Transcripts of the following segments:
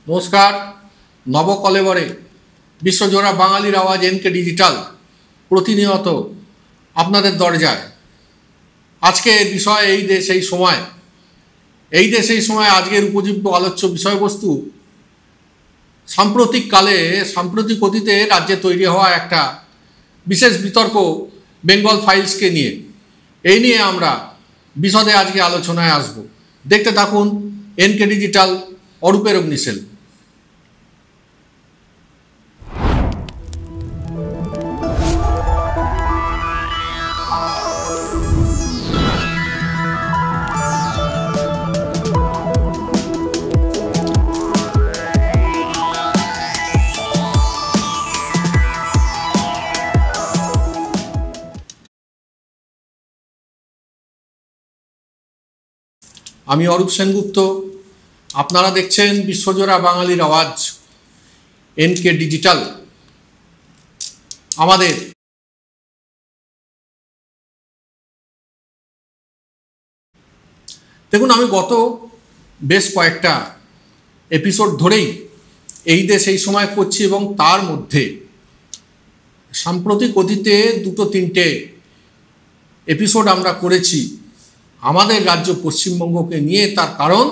নমস্কার। নবকলেবরে বিশ্বজোড়া বাঙালির আওয়াজ এনকে ডিজিটাল প্রতিনিয়ত আপনাদের দরজায়। আজকের বিষয় এই দেশ এই সময়। এই দেশ এই সময় আজকের উপযুক্ত আলোচ্য বিষয়বস্তু সাম্প্রতিক অতীতে রাজ্যে তৈরি হওয়া একটা বিশেষ বিতর্ক বেঙ্গল ফাইলসকে নিয়ে। এই নিয়ে আমরা বিশদে আজকে আলোচনায় আসব। দেখতে থাকুন এনকে ডিজিটাল, অরূপের অগ্নিসেল। আমি অরূপ সেনগুপ্ত, আপনারা দেখছেন বিশ্বজোড়া বাঙালির আওয়াজ এনকে ডিজিটাল। আমাদের দেখুন, আমি গত বেশ কয়েকটা এপিসোড ধরেই এই দেশ এই সময় করছি এবং তার মধ্যে সাম্প্রতিক অতীতে দুটো তিনটে এপিসোড আমরা করেছি আমাদের রাজ্য পশ্চিমবঙ্গকে নিয়ে। তার কারণ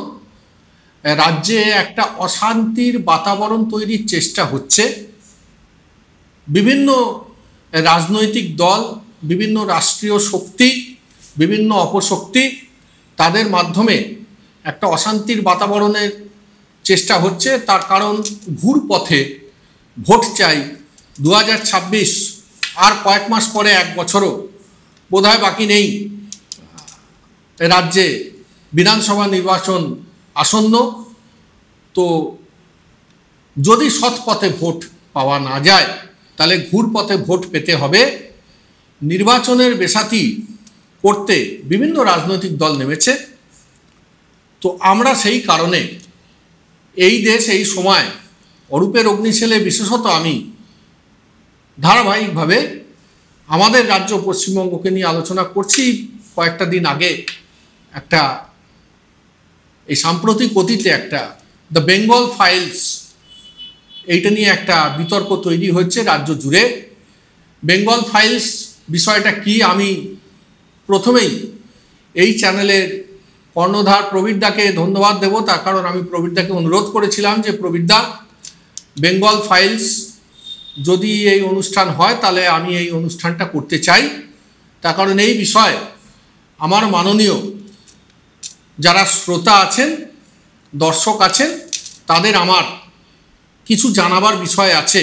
রাজ্যে একটা অশান্তির বাতাবরণ তৈরির চেষ্টা হচ্ছে। বিভিন্ন রাজনৈতিক দল, বিভিন্ন রাষ্ট্রীয় শক্তি, বিভিন্ন অপশক্তি, তাদের মাধ্যমে একটা অশান্তির বাতাবরণের চেষ্টা হচ্ছে। তার কারণ ঘুরপথে ভোট চাই 2026, আর কয়েক মাস পরে, এক বছরও বোধহয় বাকি নেই। রাজ্যে বিধানসভা নির্বাচন আসন্ন। তো যদি সৎ পথে ভোট পাওয়া না যায়, তাহলে ঘুরপথে ভোট পেতে হবে। নির্বাচনের বেসাতি করতে বিভিন্ন রাজনৈতিক দল নেমেছে। তো আমরা সেই কারণে এই দেশ এই সময় অরূপের অগ্নিসেলে বিশেষত আমি ধারাবাহিকভাবে আমাদের রাজ্য পশ্চিমবঙ্গকে নিয়ে আলোচনা করছি। কয়েকটা দিন আগে একটা এই সাম্প্রতিক অতীতে একটা দ্য বেঙ্গল ফাইলস, এইটা নিয়ে একটা বিতর্ক তৈরি হচ্ছে রাজ্য জুড়ে। বেঙ্গল ফাইলস বিষয়টা কি, আমি প্রথমেই এই চ্যানেলের কর্ণধার প্রবীরদাকে ধন্যবাদ দেব। তার কারণ আমি প্রবীরদাকে অনুরোধ করেছিলাম যে প্রবীরদা, বেঙ্গল ফাইলস যদি এই অনুষ্ঠান হয় তাহলে আমি এই অনুষ্ঠানটা করতে চাই। তার কারণ এই বিষয়ে আমার মাননীয় যারা শ্রোতা আছেন, দর্শক আছেন, তাদের আমার কিছু জানাবার বিষয় আছে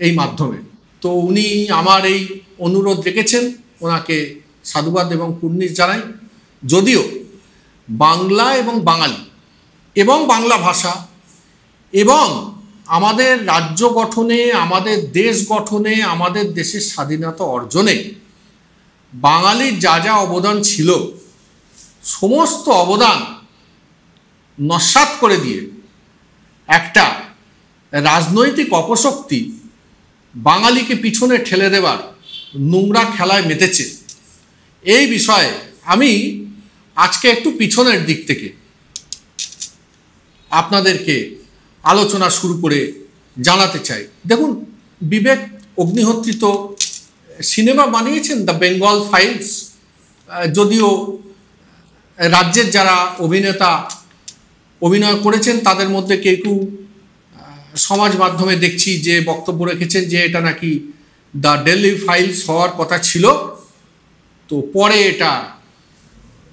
এই মাধ্যমে। তো উনি আমার এই অনুরোধ রেখেছেন, ওনাকে সাধুবাদ এবং কুর্নিশ জানাই। যদিও বাংলা এবং বাঙালি এবং বাংলা ভাষা এবং আমাদের রাজ্য গঠনে, আমাদের দেশ গঠনে, আমাদের দেশের স্বাধীনতা অর্জনে বাঙালির যা যা অবদান ছিল, সমস্ত অবদান নস্যাৎ করে দিয়ে একটা রাজনৈতিক অপশক্তি বাঙালিকে পিছনে ঠেলে দেবার নোংরা খেলায় মেতেছে। এই বিষয়ে আমি আজকে একটু পিছনের দিক থেকে আপনাদেরকে আলোচনা শুরু করে জানাতে চাই। দেখুন, বিবেক অগ্নিহোত্রী তো সিনেমা বানিয়েছেন দ্য বেঙ্গল ফাইলস। যদিও রাজ্যের যারা অভিনেতা অভিনয় করেছেন তাদের মধ্যে কেউ কেউ সমাজ মাধ্যমে দেখছি যে বক্তব্য রেখেছেন যে এটা নাকি দ্য ডেইলি ফাইলস হওয়ার কথা ছিল, তো পরে এটা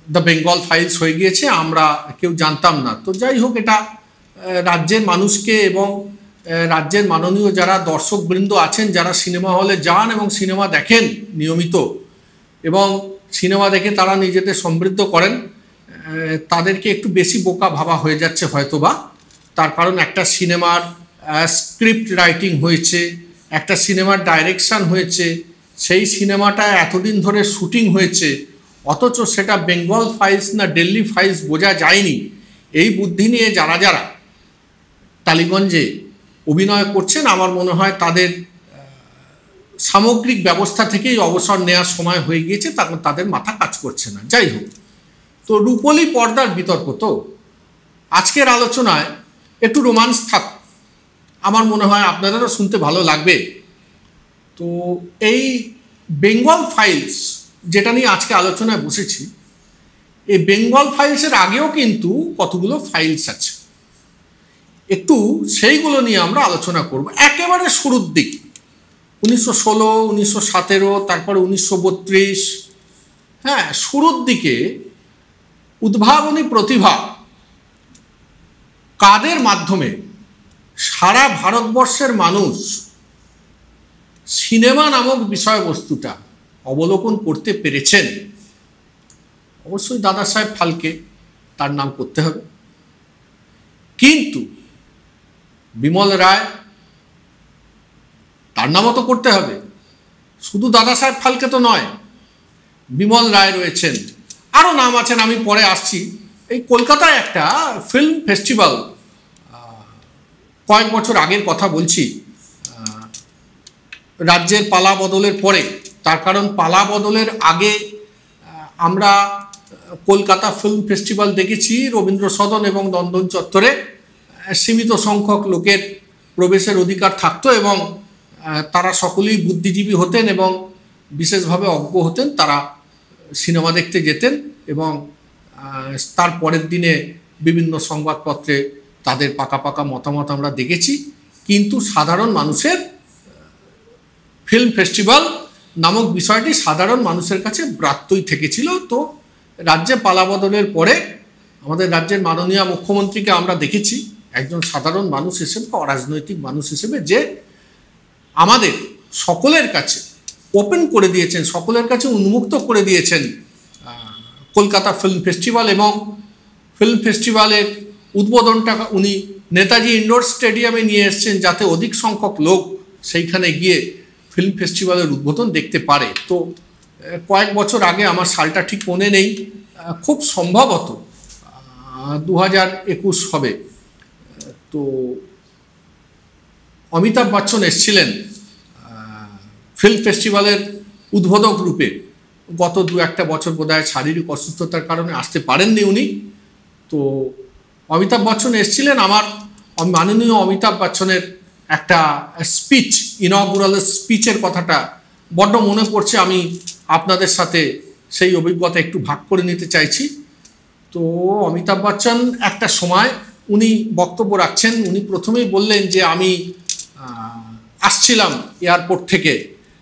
দ্য বেঙ্গল ফাইলস হয়ে গিয়েছে, আমরা কেউ জানতাম না। তো যাই হোক, এটা রাজ্যের মানুষকে এবং রাজ্যের মাননীয় যারা দর্শকবৃন্দ আছেন, যারা সিনেমা হলে যান এবং সিনেমা দেখেন নিয়মিত এবং সিনেমা দেখে তারা নিজেদের সমৃদ্ধ করেন, তাদেরকে একটু বেশি বোকা ভাবা হয়ে যাচ্ছে হয়তোবা। তার কারণ একটা সিনেমার স্ক্রিপ্ট রাইটিং হয়েছে, একটা সিনেমার ডাইরেকশান হয়েছে, সেই সিনেমাটা এতদিন ধরে শুটিং হয়েছে, অথচ সেটা বেঙ্গল ফাইলস না দিল্লি ফাইলস বোঝা যায়নি। এই বুদ্ধি নিয়ে যারা যারা টালিগঞ্জে অভিনয় করছেন, আমার মনে হয় তাদের সামগ্রিক ব্যবস্থা থেকেই অবসর নেওয়ার সময় হয়ে গিয়েছে, তখন তাদের মাথা কাজ করছে না। যাই হোক, তো রূপলি পর্দার বিতর্ক। তো আজকের আলোচনায় একটু রোমান্স থাক, আমার মনে হয় আপনাদেরও শুনতে ভালো লাগবে। তো এই বেঙ্গল ফাইলস যেটা নিয়ে আজকে আলোচনায় বসেছি, এই বেঙ্গল ফাইলসের আগেও কিন্তু কতগুলো ফাইলস আছে, একটু সেইগুলো নিয়ে আমরা আলোচনা করব। একেবারে শুরুর দিক 1916, 1917, তারপরে 1932, হ্যাঁ, শুরুর দিকে উদ্ভাবনী প্রতিভা কাদের মাধ্যমে সারা ভারতবর্ষের মানুষ সিনেমা নামক বিষয়বস্তুটা অবলোকন করতে পেরেছেন? অবশ্যই দাদা সাহেব ফালকে, তার নাম করতে হবে। কিন্তু বিমল রায়, তার নামও তো করতে হবে। শুধু দাদা সাহেব ফালকে তো নয়, বিমল রায় রয়েছেন, আরও নাম আছেন, আমি পরে আসছি। এই কলকাতায় একটা ফিল্ম ফেস্টিভ্যাল, কয়েক বছর আগের কথা বলছি, রাজ্যের পালা বদলের পরে। তার কারণ পালা বদলের আগে আমরা কলকাতা ফিল্ম ফেস্টিভ্যাল দেখেছি রবীন্দ্র সদন এবং নন্দন চত্বরে সীমিত সংখ্যক লোকের প্রবেশের অধিকার থাকতো এবং তারা সকলেই বুদ্ধিজীবী হতেন এবং বিশেষভাবে অজ্ঞ হতেন, তারা সিনেমা দেখতে যেতেন এবং তার পরের দিনে বিভিন্ন সংবাদপত্রে তাদের পাকা পাকা মতামত আমরা দেখেছি। কিন্তু সাধারণ মানুষের ফিল্ম ফেস্টিভ্যাল নামক বিষয়টি সাধারণ মানুষের কাছে ব্রাত্যই থেকেছিল। তো রাজ্যে পালাবদলের পরে আমাদের রাজ্যের মাননীয় মুখ্যমন্ত্রীকে আমরা দেখেছি একজন সাধারণ মানুষ হিসেবে, অরাজনৈতিক মানুষ হিসেবে, যে আমাদের সকলের কাছে ওপেন করে দিয়েছেন, সকলের কাছে উন্মুক্ত করে দিয়েছেন কলকাতা ফিল্ম ফেস্টিভ্যাল। এবং ফিল্ম ফেস্টিভ্যালের উদ্বোধনটা উনি নেতাজি ইন্ডোর স্টেডিয়ামে নিয়ে এসছেন, যাতে অধিক সংখ্যক লোক সেইখানে গিয়ে ফিল্ম ফেস্টিভ্যালের উদ্বোধন দেখতে পারে। তো কয়েক বছর আগে, আমার সালটা ঠিক মনে নেই, খুব সম্ভবত 2021 হবে, তো অমিতাভ বচ্চন এসছিলেন ফিল্ম ফেস্টিভ্যালের উদ্বোধক রূপে। গত 2-1 বছর বোধহয় শারীরিক অসুস্থতার কারণে আসতে পারেননি উনি। তো অমিতাভ বচ্চন এসছিলেন। আমার মাননীয় অমিতাভ বচ্চনের একটা স্পিচ, ইনগুরাল স্পিচের কথাটা বড্ড মনে পড়ছে, আমি আপনাদের সাথে সেই অভিজ্ঞতা একটু ভাগ করে নিতে চাইছি। তো অমিতাভ বচ্চন একটা সময় উনি বক্তব্য রাখছেন, উনি প্রথমেই বললেন যে আমি আসছিলাম এয়ারপোর্ট থেকে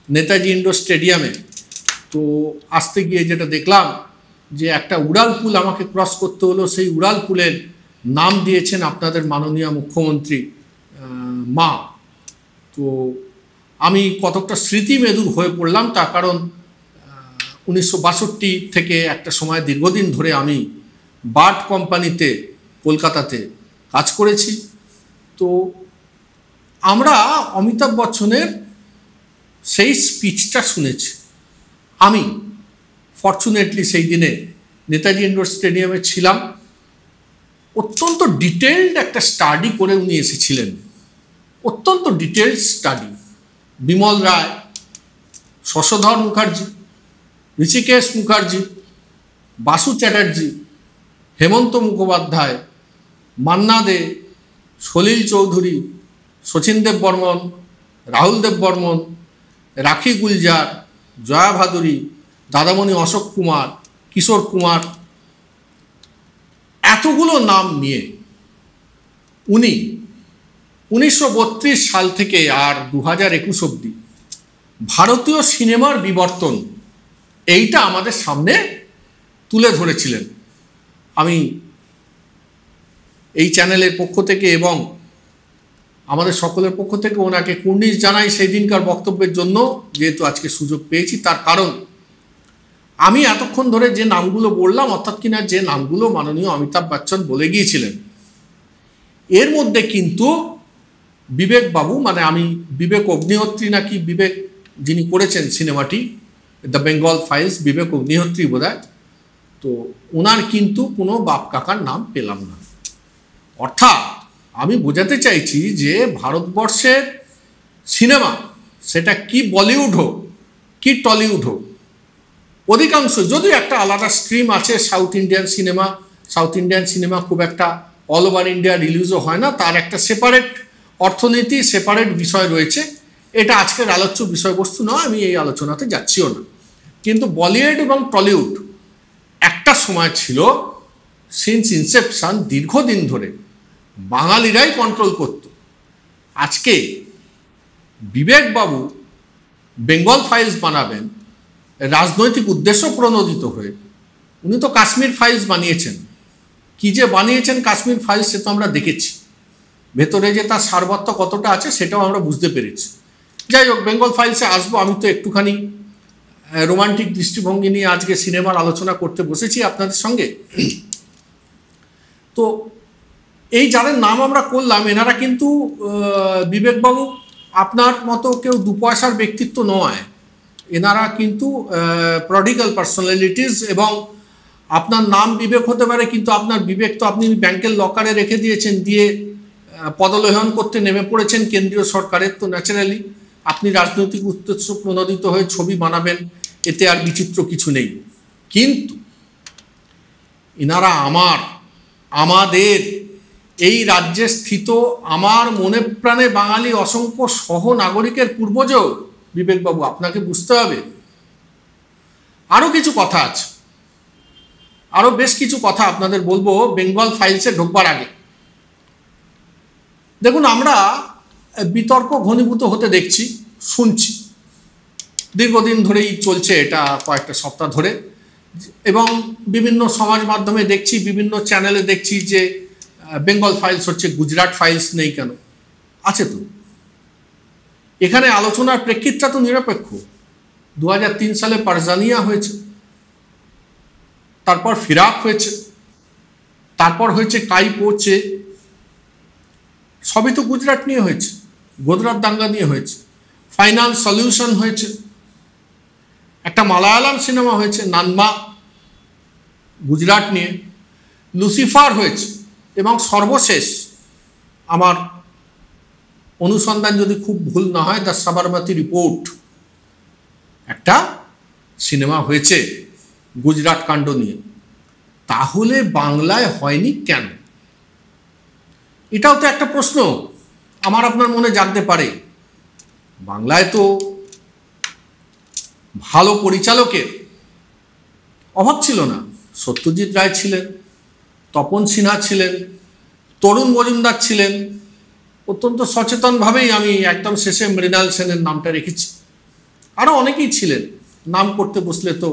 নেতাজি ইন্ডোর স্টেডিয়ামে, তো আসতে গিয়ে যেটা দেখলাম যে একটা উড়াল পুল আমাকে ক্রস করতে হলো, সেই উড়াল পুলের নাম দিয়েছেন আপনাদের মাননীয় মুখ্যমন্ত্রী মা। তো আমি কতকটা স্মৃতিমেদুর হয়ে পড়লাম, তার কারণ 1962 থেকে একটা সময় দীর্ঘদিন ধরে আমি বার্ট কোম্পানিতে কলকাতাতে কাজ করেছি। তো আমরা অমিতাভ বচ্চনের সেই স্পিচটা শুনেছি। আমি ফর্চুনেটলি সেই দিনে নেতাজি ইন্ডোর স্টেডিয়ামে ছিলাম। অত্যন্ত ডিটেলড একটা স্টাডি করে উনি এসেছিলেন, অত্যন্ত ডিটেলড স্টাডি। বিমল রায়, শশধর মুখার্জি, ঋষিকেশ মুখার্জি, বাসু চ্যাটার্জি, হেমন্ত মুখোপাধ্যায়, মান্না দে, সলিল চৌধুরী, শচীন দেব বর্মন, রাহুল দেব বর্মন, রাখি গুলজার, জয়া ভাদুরী, দাদামণি অশোক কুমার, কিশোর কুমার, এতগুলো নাম নিয়ে উনি 1932 সাল থেকে আর 2021 অবধি ভারতীয় সিনেমার বিবর্তন এইটা আমাদের সামনে তুলে ধরেছিলেন। আমি এই চ্যানেলের পক্ষ থেকে এবং আমাদের সকলের পক্ষ থেকে ওনাকে কুর্নিশ জানাই সেই দিনকার বক্তব্যের জন্য, যেহেতু আজকে সুযোগ পেয়েছি। তার কারণ আমি এতক্ষণ ধরে যে নামগুলো বললাম, অর্থাৎ কিনা যে নামগুলো মাননীয় অমিতাভ বচ্চন বলে গিয়েছিলেন, এর মধ্যে কিন্তু বিবেক বাবু, মানে আমি বিবেক অগ্নিহোত্রী নাকি বিবেক যিনি করেছেন সিনেমাটি দ্য বেঙ্গল ফাইলস, বিবেক অগ্নিহোত্রী বোধহয়, তো ওনার কিন্তু কোনো বাপ কাকার নাম পেলাম না। অর্থাৎ আমি বোঝাতে চাইছি যে ভারতবর্ষের সিনেমা, সেটা কি বলিউড হোক কি টলিউড হোক, অধিকাংশ, যদিও একটা আলাদা স্ট্রিম আছে south Indian cinema, south Indian cinema খুব একটা অল ওভার ইন্ডিয়া রিলিজও হয় না, তার একটা সেপারেট অর্থনীতি, সেপারেট বিষয় রয়েছে। এটা আজকের আলোচ্য বিষয়বস্তু নয়, আমি এই আলোচনাতে যাচ্ছিও না। কিন্তু বলিউড এবং টলিউড একটা সময় ছিল, সিন্স ইনসেপশন, দীর্ঘদিন ধরে বাঙালিরাই কন্ট্রোল করত। আজকে বিবেকবাবু বেঙ্গল ফাইলস বানাবেন রাজনৈতিক উদ্দেশ্য প্রণোদিত হয়ে। উনি তো কাশ্মীর ফাইলস বানিয়েছেন, কি যে বানিয়েছেন কাশ্মীর ফাইলস সে তো আমরা দেখেছি, ভেতরে যে তার সারবত্তা কতটা আছে সেটাও আমরা বুঝতে পেরেছি। যাই হোক, বেঙ্গল ফাইলসে আসবো। আমি তো একটুখানি রোমান্টিক দৃষ্টিভঙ্গি নিয়ে আজকে সিনেমার আলোচনা করতে বসেছি আপনাদের সঙ্গে। তো এই যাদের নাম আমরা করলাম এনারা কিন্তু বিবেকবাবু আপনার মতো কেউ দু পয়সার ব্যক্তিত্ব নয়, এনারা কিন্তু প্রডিগাল পার্সোনালিটিস। এবং আপনার নাম বিবেক হতে পারে, কিন্তু আপনার বিবেক তো আপনি ব্যাংকের লকারে রেখে দিয়েছেন, দিয়ে পদলেহন করতে নেমে পড়েছেন কেন্দ্রীয় সরকারের। তো ন্যাচারালি আপনি রাজনৈতিক উদ্দেশ্য প্রণোদিত হয়ে ছবি বানাবেন, এতে আর বিচিত্র কিছু নেই। কিন্তু এনারা আমাদের এই রাজ্যে স্থিত, আমার মনে প্রাণে বাঙালি অসংখ্য সহ নাগরিকের পূর্বজ। বিবেকবাবু আপনাকে বুঝতে হবে আরও কিছু কথা আছে, আরও বেশ কিছু কথা আপনাদের বলবো বেঙ্গল ফাইলসে ঢোকবার আগে। দেখুন, আমরা বিতর্ক ঘনীভূত হতে দেখছি, শুনছি, দীর্ঘদিন ধরেই চলছে এটা, কয়েকটা সপ্তাহ ধরে। এবং বিভিন্ন সমাজ মাধ্যমে দেখছি, বিভিন্ন চ্যানেলে দেখছি যে বেঙ্গল ফাইলস হচ্ছে, গুজরাট ফাইলস নেই কেন? আছে তো। এখানে আলোচনার প্রেক্ষিতটা তো নিরপেক্ষ। 2003 সালে পারজানিয়া হয়েছে, তারপর ফিরাক হয়েছে, তারপর হয়েছে কাই পোচে, সবই তো গুজরাট নিয়ে হয়েছে, গুজরাট দাঙ্গা নিয়ে হয়েছে। ফাইনাল সলিউশন হয়েছে, একটা মালায়ালাম সিনেমা হয়েছে নানমা, গুজরাট নিয়ে। লুসিফার হয়েছে, এবং সর্বশেষ আমার অনুসন্ধান যদি খুব ভুল না হয়, দ্য সাবরমতি রিপোর্ট, একটা সিনেমা হয়েছে গুজরাট কাণ্ড নিয়ে। তাহলে বাংলায় হয়নি কেন? এটাও তো একটা প্রশ্ন আমার আপনার মনে জাগতে পারে। বাংলায় তো ভালো পরিচালকের অভাব ছিল না। সত্যজিৎ রায় ছিলেন, তপন সিনহা ছিলেন, তরুণ মজুমদার ছিলেন। অত্যন্ত সচেতনভাবেই আমি একদম শেষে মৃণাল সেনের নামটা রেখেছি। আরও অনেকেই ছিলেন, নাম করতে বসলে তো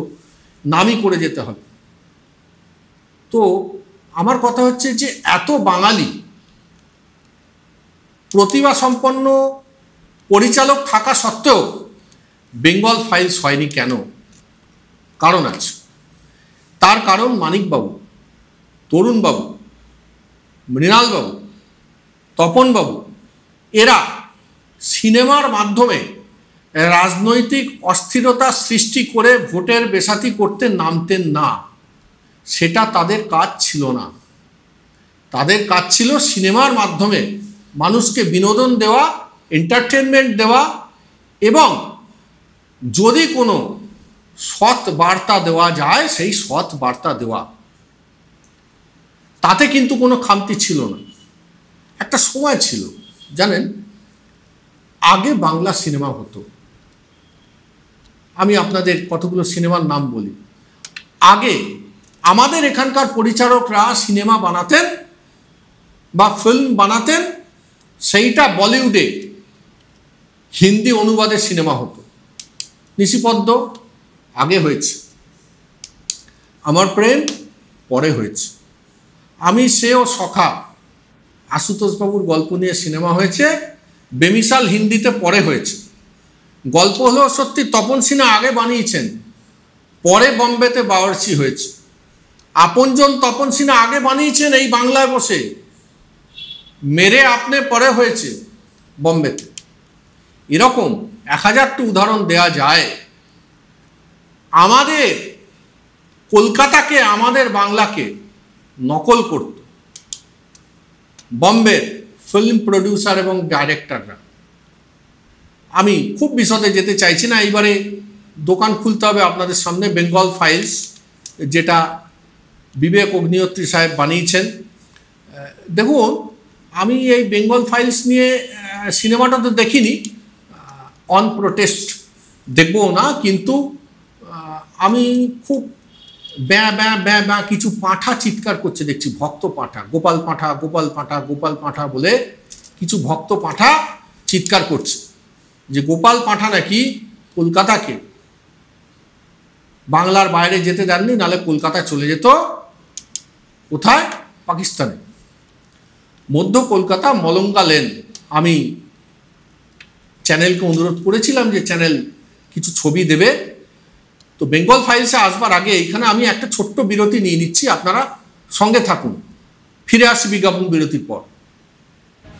নামই করে যেতে হবে। তো আমার কথা হচ্ছে যে এত বাঙালি প্রতিভা সম্পন্ন পরিচালক থাকা সত্ত্বেও বেঙ্গল ফাইলস হয়নি কেন? কারণ আছে। তার কারণ মানিকবাবু, তরুণবাবু, মৃণালবাবু, তপনবাবু এরা সিনেমার মাধ্যমে রাজনৈতিক অস্থিরতা সৃষ্টি করে ভোটের বেসাতি করতে নামতেন না। সেটা তাদের কাজ ছিল না। তাদের কাজ ছিল সিনেমার মাধ্যমে মানুষকে বিনোদন দেওয়া, এন্টারটেনমেন্ট দেওয়া, এবং যদি কোনো সৎ বার্তা দেওয়া যায় সেই সৎ বার্তা দেওয়া। তাতে কিন্তু কোনো খামতি ছিল না। একটা সময় ছিল, জানেন, আগে বাংলা সিনেমা হতো। আমি আপনাদের কতগুলো সিনেমার নাম বলি। আগে আমাদের এখানকার পরিচালকরা সিনেমা বানাতেন বা ফিল্ম বানাতেন, সেইটা বলিউডে হিন্দি অনুবাদে সিনেমা হতো। নিশিপদ্ম আগে হয়েছে, আমার প্রেম পরে হয়েছে, আমি সে ও সখা আশুতোষবাবুর গল্প নিয়ে সিনেমা হয়েছে, বেমিসাল হিন্দিতে পরে হয়েছে। গল্প হলেও সত্যি তপন সিনহা আগে বানিয়েছেন, পরে বম্বেতে বাওয়ার্চি হয়েছে। আপনজন তপন সিনহা আগে বানিয়েছেন এই বাংলায় বসে, মেরে আপনি পরে হয়েছে বম্বেতে। এরকম 1000টি উদাহরণ দেয়া যায়। আমাদের কলকাতাকে, আমাদের বাংলাকে নকল করত বম্বের ফিল্ম প্রডিউসার এবং ডাইরেক্টররা। আমি খুব বিশদে যেতে চাইছি না, এইবারে দোকান খুলতে হবে আপনাদের সামনে। বেঙ্গল ফাইলস, যেটা বিবেক অগ্নিহোত্রী সাহেব বানিয়েছেন, দেখুন, আমি এই বেঙ্গল ফাইলস নিয়ে সিনেমাটা তো দেখিনি, অন প্রোটেস্ট দেখবো না, কিন্তু আমি খুব ব্যাঁ ব্যাঁ ব্যাঁ ব্যাঁ কিছু পাঁঠা চিৎকার করছে দেখছি, ভক্ত পাঁঠা, গোপাল পাঁঠা গোপাল পাঁঠা গোপাল পাঁঠা বলে কিছু ভক্ত পাঁঠা চিৎকার করছে যে গোপাল পাঁঠা নাকি কলকাতাকে বাংলার বাইরে যেতে দেননি, নাহলে কলকাতায় চলে যেত কোথায়, পাকিস্তানে, মধ্য কলকাতা মলঙ্গা লেন। আমি চ্যানেলকে অনুরোধ করেছিলাম যে চ্যানেল কিছু ছবি দেবে, তো বেঙ্গল ফাইলসে আসবার আগে এইখানে আমি একটা ছোট্ট বিরতি নিয়ে নিচ্ছি, আপনারা সঙ্গে থাকুন, ফিরে আসি বিজ্ঞাপন বিরতির পর।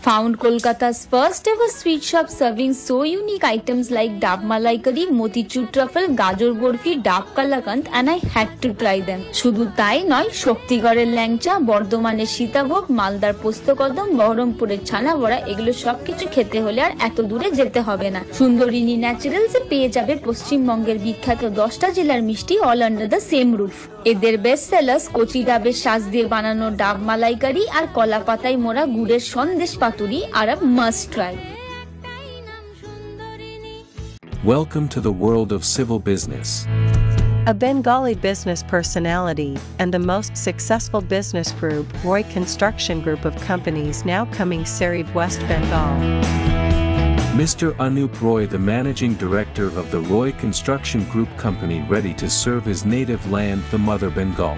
Found Kolkata's first ever sweet shop serving so unique items like Dab Malai Curry, Motichur Truffle, Gajor Borfi, Dab Kalakand, and I had to try them. শুধু তাই নয়, শক্তিগড়ের ল্যাংচা, বর্ধমানের সীতাভোগ, মালদার পোস্তকদম, বহরমপুরের ছানা বড়া, এগুলো সবকিছু খেতে হলে আর এত দূরে যেতে হবে না। সুন্দরিনী ন্যাচারালসে পেয়ে যাবে পশ্চিমবঙ্গের বিখ্যাত 10টা জেলার মিষ্টি all under the same roof. এদের বেস্ট সেলার্স কচি ডাবের শাঁস দিয়ে বানানো ডাব মালাইকারি আর কলা পাতায় মোড়া গুড়ের সন্দেশ পাতুরি আর a must try. Welcome to the world of civil business. A Bengali business personality and the most successful business group, Roy Construction Group of companies, now coming Sarib, West Bengal. Mr. Anup Roy, the managing director of the Roy Construction Group company, ready to serve his native land, the mother Bengal.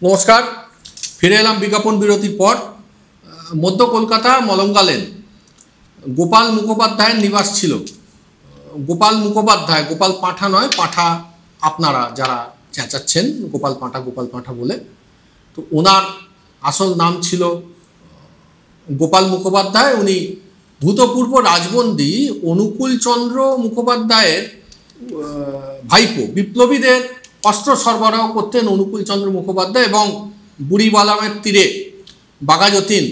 নমস্কার, ফিরে এলাম বিজ্ঞাপন বিরতির পর। মধ্য Kolkata Malanga lane Gopal মুখোপাধ্যায়ের নিবাস ছিল। গোপাল মুখোপাধ্যায়, গোপাল পাঁঠা নয়, পাঁঠা আপনারা যারা চেঁচাচ্ছেন গোপাল পাঁঠা বলে, তো ওনার আসল নাম ছিল গোপাল মুখোপাধ্যায়। উনি ভূতপূর্ব রাজবন্দী অনুকূলচন্দ্র মুখোপাধ্যায়ের ভাইপো। বিপ্লবীদের অস্ত্র সরবরাহ করতেন অনুকূলচন্দ্র মুখোপাধ্যায়, এবং বুড়িবালামের তীরে বাঘাযতীন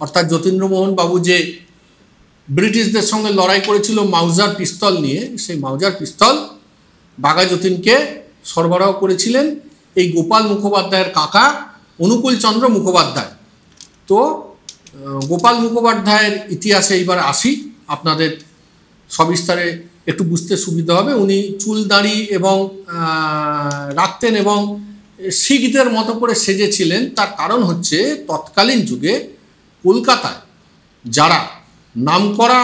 অর্থাৎ যতীন্দ্রমোহন বাবু যে ব্রিটিশদের সঙ্গে লড়াই করেছিল মাউজার পিস্তল নিয়ে, সেই মাউজার পিস্তল বাঘাযতীনকে সরবরাহ করেছিলেন এই গোপাল মুখোপাধ্যায়ের কাকা অনুকূলচন্দ্র মুখোপাধ্যায়। তো গোপাল মুখোপাধ্যায়ের ইতিহাসে এইবার আসি, আপনাদের সবিস্তারে একটু বুঝতে সুবিধা হবে। উনি চুল দাড়ি এবং রাখতেন এবং শিখদের মতো করে সেজেছিলেন। তার কারণ হচ্ছে তৎকালীন যুগে কলকাতায় যারা নামকরা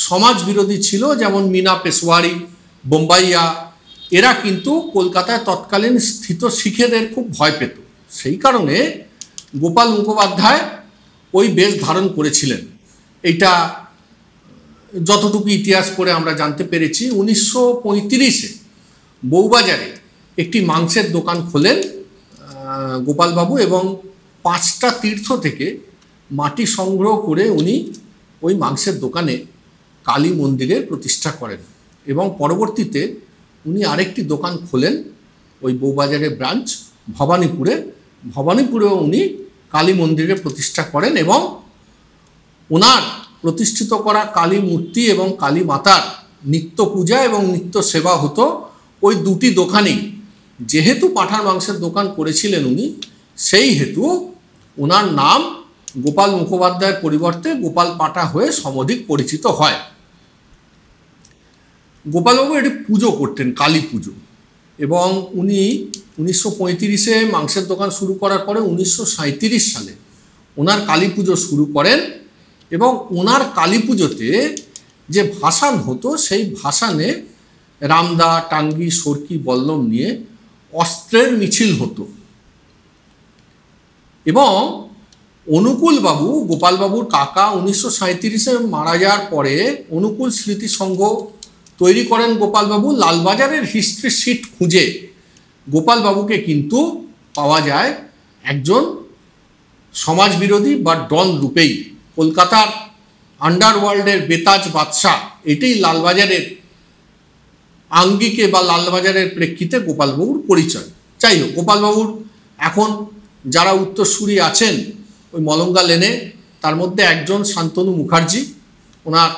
সমাজ বিরোধী ছিল, যেমন মিনা পেশওয়ারি, বোম্বাইয়া, এরা কিন্তু কলকাতায় তৎকালীন স্থিত শিখেদের খুব ভয় পেত। সেই কারণে গোপাল মুখোপাধ্যায় ওই বেশ ধারণ করেছিলেন। এইটা যতটুকু ইতিহাস পড়ে আমরা জানতে পেরেছি। 1935-এ বউবাজারে একটি মাংসের দোকান খোলেন গোপালবাবু, এবং 5টা তীর্থ থেকে মাটি সংগ্রহ করে উনি ওই মাংসের দোকানে কালী মন্দিরের প্রতিষ্ঠা করেন, এবং পরবর্তীতে উনি আরেকটি দোকান খোলেন ওই বউবাজারের ব্রাঞ্চ ভবানীপুরেও উনি কালী মন্দিরের প্রতিষ্ঠা করেন, এবং ওনার প্রতিষ্ঠিত করা কালী মূর্তি এবং কালী মাতার নিত্য পূজা এবং নিত্য সেবা হতো ওই দুটি দোকানেই। যেহেতু পাঁঠার মাংসের দোকান করেছিলেন উনি, সেই হেতু ওনার নাম গোপাল মুখোপাধ্যায়ের পরিবর্তে গোপাল পাঁঠা হয়ে সমধিক পরিচিত হয়। গোপালবাবু এটি পুজো করতেন, কালী পুজো, এবং উনি 1935-এ মাংসের দোকান শুরু করার পরে 1937 সালে ওনার কালী পুজো শুরু করেন, এবং ওনার কালী পুজোতে যে ভাসান হতো সেই ভাসানে রামদা, টাঙ্গি, সরকি, বল্লম নিয়ে অস্ত্রের মিছিল হতো। এবং অনুকূলবাবু, গোপালবাবুর কাকা, 1937-এ মারা যাওয়ার পরে অনুকূল স্মৃতি সংঘ তৈরি করেন গোপালবাবু। লালবাজারের হিস্ট্রি শিট খুঁজে গোপালবাবুকে কিন্তু পাওয়া যায় একজন সমাজবিরোধী বা ডন রূপেই। কলকাতার আন্ডারওয়ার্ল্ডের বেতাজ বাদশাহ, এটাই লালবাজারের আঙ্গিকে বা লালবাজারের প্রেক্ষিতে গোপালবাবুর পরিচয়। যাই হোক, গোপালবাবুর এখন যারা উত্তরসূরি আছেন ওই মলঙ্গা লেনে, তার মধ্যে একজন শান্তনু মুখার্জি, ওনার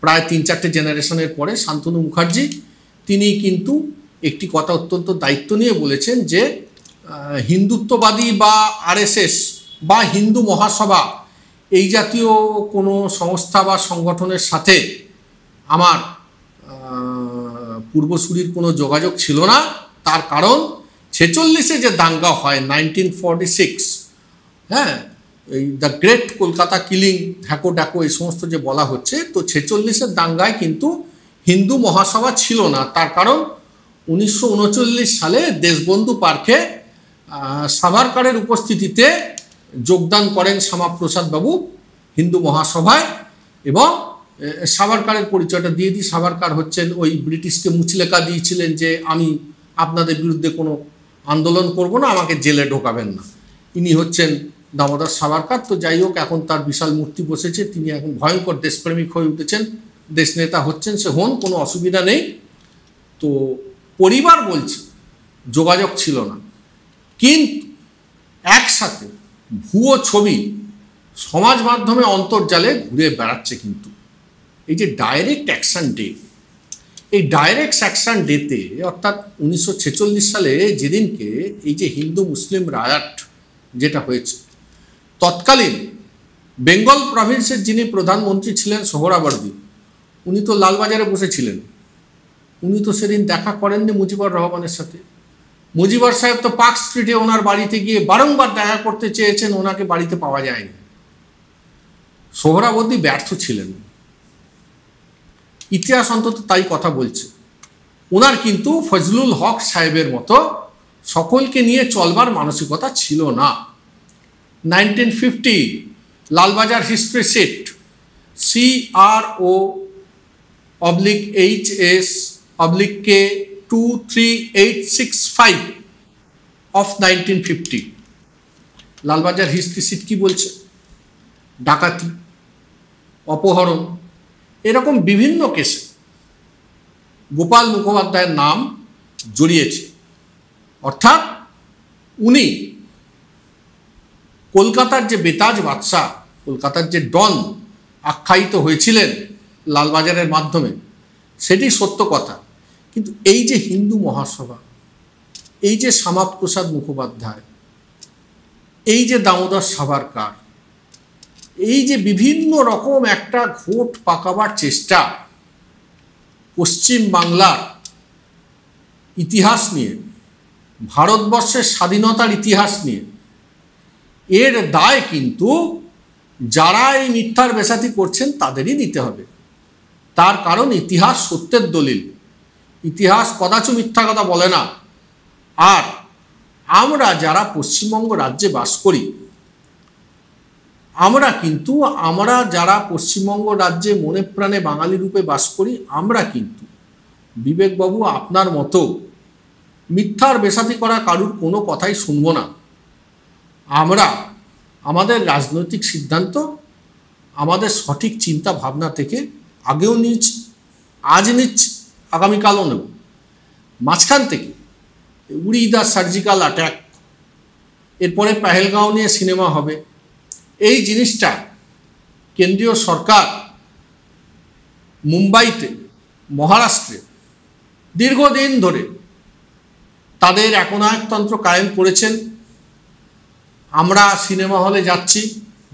প্রায় 3-4টে জেনারেশনের পরে শান্তনু মুখার্জি, তিনি কিন্তু একটি কথা অত্যন্ত দায়িত্ব নিয়ে বলেছেন যে হিন্দুত্ববাদী বা আরএসএস বা হিন্দু মহাসভা এই জাতীয় কোনো সংস্থা বা সংগঠনের সাথে আমার পূর্বসূরির কোনো যোগাযোগ ছিল না। তার কারণ 46-এ যে দাঙ্গা হয় 1946, হ্যাঁ, এই দ্য গ্রেট কলকাতা কিলিং, হ্যাকো ড্যাকো এই সমস্ত যে বলা হচ্ছে, তো 46-এর দাঙ্গায় কিন্তু হিন্দু মহাসভা ছিল না। তার কারণ 1939 সালে দেশবন্ধু পার্কে সাভারকারের উপস্থিতিতে যোগদান করেন শ্যামাপ্রসাদ বাবু হিন্দু মহাসভায়, এবং সাভারকারের পরিচয়টা দিয়ে দিই। সাভারকার হচ্ছেন ওই ব্রিটিশকে মুচলেকা দিয়েছিলেন যে আমি আপনাদের বিরুদ্ধে কোনো আন্দোলন করব না, আমাকে জেলে ঢোকাবেন না। ইনি হচ্ছেন দামোদর সাভারকার। তো যাই হোক, এখন তার বিশাল মূর্তি বসেছে, তিনি এখন ভয়ঙ্কর দেশপ্রেমিক হয়ে উঠেছেন, দেশ নেতা হচ্ছেন, সে হন, কোনো অসুবিধা নেই। তো পরিবার বলছে যোগাযোগ ছিল না, কিন্তু একসাথে ভুয়ো ছবি সমাজ মাধ্যমে অন্তর্জালে ঘুরে বেড়াচ্ছে। কিন্তু এই যে ডাইরেক্ট অ্যাকশন ডে, এই ডাইরেক্ট অ্যাকশন ডেতে অর্থাৎ 1946 সালে যেদিনকে এই যে হিন্দু মুসলিম রায়াট যেটা হয়েছে, তৎকালীন বেঙ্গল প্রভিন্সের যিনি প্রধানমন্ত্রী ছিলেন সোহরাওয়ার্দী, উনি তো লালবাজারে বসেছিলেন। উনি তো সেদিন দেখা করেননি মুজিবুর রহমানের সাথে। মুজিবুর সাহেব তো পার্ক স্ট্রিটে ওনার বাড়িতে গিয়ে বারংবার দেখা করতে চেয়েছেন, ওনাকে বাড়িতে পাওয়া যায়নি। সোহরাওয়ার্দী ব্যর্থ ছিলেন, ইতিহাস অন্তত তাই কথা বলছে। ওনার কিন্তু ফজলুল হক সাহেবের মতো সকলকে নিয়ে চলবার মানসিকতা ছিল না। 1950 Lalbazar history sheet CRO/HS/K23865 of 1950, Lalbazar history sheet কি বলছে? ডাকাতি, অপহরণ, এরকম বিভিন্ন কেসে গোপাল মুখোপাধ্যায়ের নাম জড়িয়েছে। অর্থাৎ উনি কলকাতার যে বেতাজ বাদশাহ, কলকাতার যে ডন আখ্যায়িত হয়েছিলেন লালবাজারের মাধ্যমে, সেটি সত্য কথা। কিন্তু এই যে হিন্দু মহাসভা, এই যে শ্যামাপ্রসাদ মুখোপাধ্যায়, এই যে দামোদর সাভারকার, এই যে বিভিন্ন রকম একটা ঘোট পাকাবার চেষ্টা পশ্চিম বাংলার ইতিহাস নিয়ে, ভারতবর্ষের স্বাধীনতার ইতিহাস নিয়ে, এর দায় কিন্তু যারা এই মিথ্যার বেসাতি করছেন তাদেরই নিতে হবে। তার কারণ ইতিহাস সত্যের দলিল, ইতিহাস কদাচু মিথ্যা কথা বলে না। আর আমরা যারা পশ্চিমবঙ্গ রাজ্যে বাস করি, আমরা যারা পশ্চিমবঙ্গ রাজ্যে মনে প্রাণে বাঙালি রূপে বাস করি, আমরা কিন্তু বিবেকবাবু আপনার মতো মিথ্যার বেসাতি করা কারুর কোনো কথাই শুনব না। আমরা আমাদের রাজনৈতিক সিদ্ধান্ত আমাদের সঠিক চিন্তা ভাবনা থেকে আগেও নিয়েছি, আজ নিচ্ছি, আগামীকালও নেব। মাঝখান থেকে উড়ি দ্য সার্জিক্যাল অ্যাট্যাক, এরপরে পেহেলগাঁও নিয়ে সিনেমা হবে, এই জিনিসটা কেন্দ্রীয় সরকার মুম্বাইতে, মহারাষ্ট্রে দীর্ঘদিন ধরে তাদের একনায়কতন্ত্র কায়েম করেছেন। আমরা সিনেমা হলে যাচ্ছি,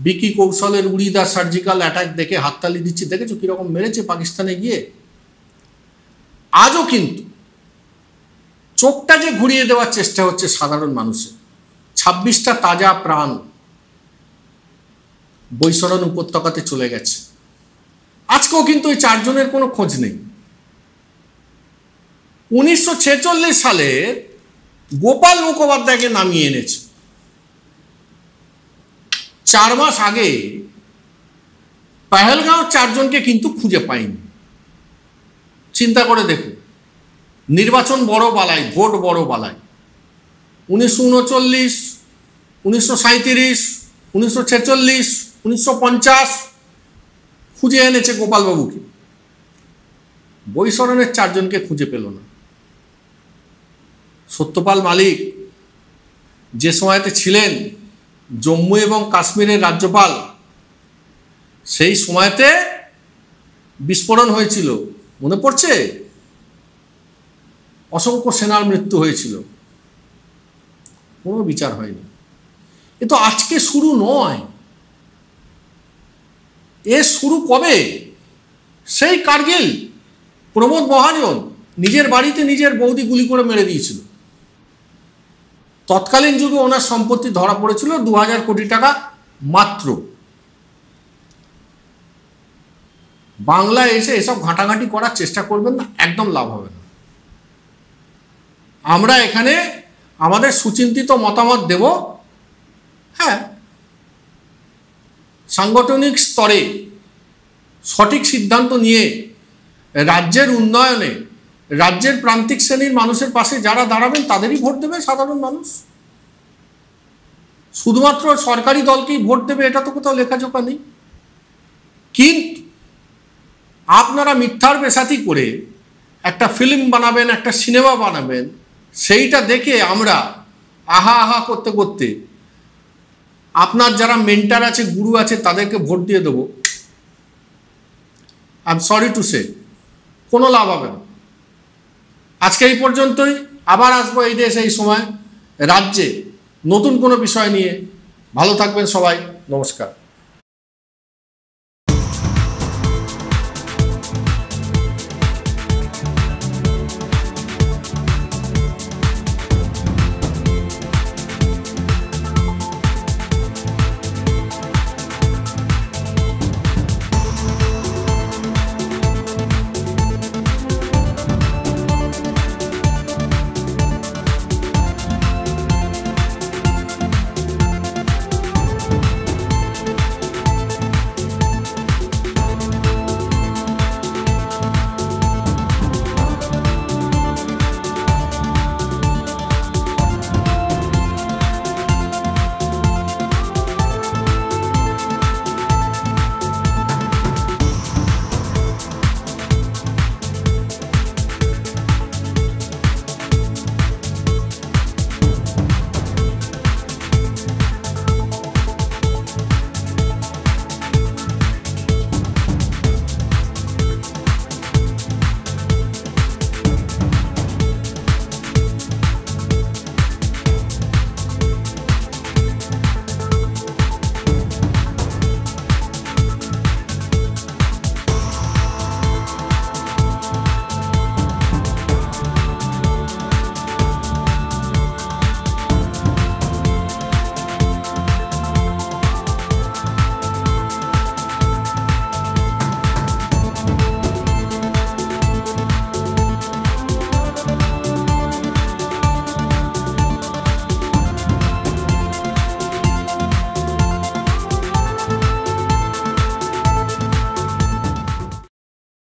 বিকি কৌশলের উড়ি দ্য সার্জিক্যাল অ্যাটাক দেখে হাততালি দিচ্ছি, দেখেছো কীরকম মেরেছে পাকিস্তানে গিয়ে। আজও কিন্তু চোখটা যে ঘুরিয়ে দেওয়ার চেষ্টা হচ্ছে সাধারণ মানুষের। 26টা তাজা প্রাণ বৈশরণ উপত্যকাতে চলে গেছে। আজকেও কিন্তু ওই 4 জনের কোনো খোঁজ নেই। 1946 সালে গোপাল মুখোপাধ্যায়কে নামিয়ে এনেছে। 4 মাস আগে পেহেলগাঁও 4 জনকে কিন্তু খুঁজে পাইনি। চিন্তা করে দেখুন, নির্বাচন বড় বালাই, ভোট বড় বালাই। 1939, 1937, 1946, 1950 খুঁজে এনেছে গোপালবাবুকে। বৈশরণের 4 জনকে খুঁজে পেল না। সত্যপাল মালিক যে সময়তে ছিলেন জম্মু এবং কাশ্মীরের রাজ্যপাল, সেই সময়তে বিস্ফোরণ হয়েছিল, মনে পড়ছে? অসংখ্য সেনার মৃত্যু হয়েছিল, কোনো বিচার হয়নি। এ তো আজকে শুরু নয়, এ শুরু কবে? সেই কার্গিল প্রমোদ মহাজন নিজের বাড়িতে নিজের বৌদি গুলি করে মেরে দিয়েছিল। তৎকালীন যুগে ওনার সম্পত্তি ধরা পড়েছিল 2000 কোটি টাকা মাত্র। বাংলায় এসে এসব ঘাঁটাঘাঁটি করার চেষ্টা করবেন না, একদম লাভ হবে না। আমরা এখানে আমাদের সুচিন্তিত মতামত দেব। হ্যাঁ, সাংগঠনিক স্তরে সঠিক সিদ্ধান্ত নিয়ে রাজ্যের উন্নয়নে রাজ্যের প্রান্তিক শ্রেণীর মানুষের পাশে যারা দাঁড়াবেন তাদেরই ভোট দেবে সাধারণ মানুষ। শুধুমাত্র সরকারি দলকেই ভোট দেবে এটা তো কোথাও লেখাজোখা নেই। কিন্তু আপনারা মিথ্যার বেসাতি করে একটা ফিল্ম বানাবেন, একটা সিনেমা বানাবেন, সেইটা দেখে আমরা আহা আহা করতে করতে আপনার যারা মেন্টার আছে, গুরু আছে, তাদেরকে ভোট দিয়ে দেবো। I am sorry to say, কোনো লাভ হবে না। আজকে এই পর্যন্তই, আবার আসবো এই দেশ এই সময় রাজ্যে নতুন কোনো বিষয় নিয়ে। ভালো থাকবেন সবাই, নমস্কার।